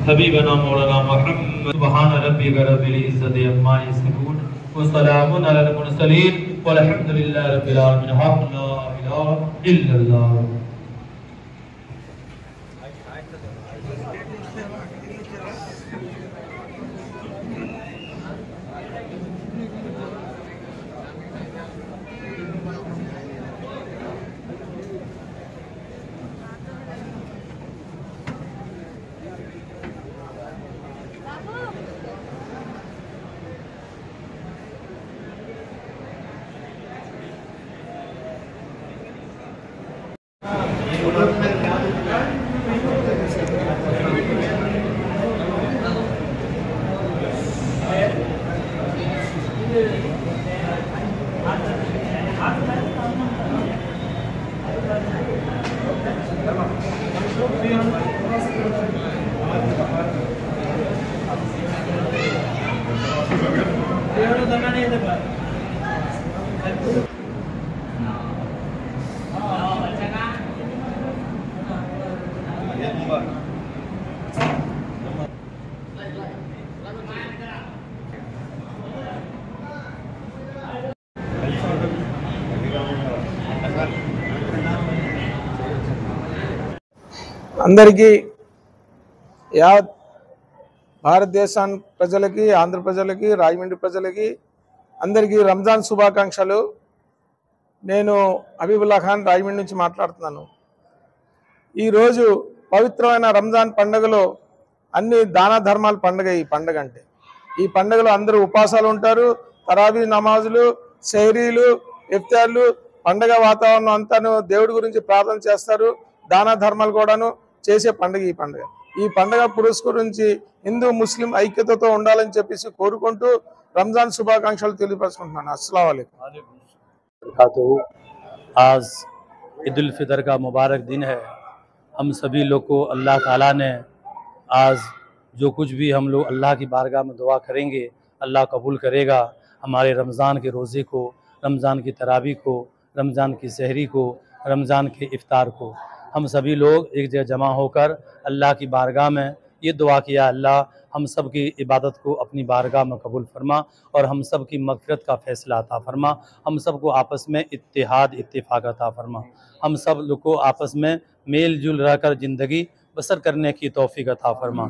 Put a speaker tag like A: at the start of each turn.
A: हबीबना मौलाना मुहम्मद सुब्हान रब्बिका रब्बिल इज्जति अम्मा यसिफून व सलामुन अलल मुरसलीन वल्हम्दुलिल्लाहि रब्बिल आलमीन। ला इलाहा इल्लल्लाह।
B: అందరికీ యావత్ భారతదేశం ప్రజలకి, ఆంధ్ర ప్రజలకి, రాజమండ్రి ప్రజలకి అందరికీ రంజాన్ శుభాకాంక్షలు। నేను హబీబుల్లా ఖాన్ రాజమండ్రి నుంచి మాట్లాడుతున్నాను। ఈరోజు పవిత్రమైన రంజాన్ పండుగలో అన్ని దాన ధర్మాల పండుగ ఈ పండుగ అంటే। ఈ పండుగలో అందరూ ఉపవాసాలు ఉంటారు, తరావీ నమాజులు, సెహరీలు, ఇఫ్తార్లు, పండుగ వాతావరణం అంతాను దేవుడి గురించి ప్రార్థన చేస్తారు, దాన ధర్మాలు కూడాను చేసే పండుగ ఈ పండుగ। ఈ పండుగ పురస్కరించి హిందూ ముస్లిం ఐక్యతతో ఉండాలని చెప్పేసి కోరుకుంటూ రంజాన్ శుభాకాంక్షలు తెలియపరుచుకుంటున్నాను। अस्सलाम वालेकुम।
C: आज ईद उल फितर का मुबारक दिन है। हम सभी लोग को अल्लाह ताला ने आज जो कुछ भी हम लोग अल्लाह की बारगाह में दुआ करेंगे अल्लाह कबूल करेगा। हमारे रमज़ान के रोज़े को, रमज़ान की तरावी को, रमज़ान की सहरी को, रमज़ान के इफ्तार को हम सभी लोग एक जगह जमा होकर अल्लाह की बारगाह में ये दुआ किया, अल्लाह हम सब की इबादत को अपनी बारगाह में कबूल फरमा और हम सब की मग़फ़िरत का फ़ैसला अता फरमा। हम सब को आपस में इत्तेहाद इत्तेफाक अता फरमा। हम सब लोग को आपस में मेल जुल रहकर ज़िंदगी बसर करने की तौफ़ीक़ अता फरमा।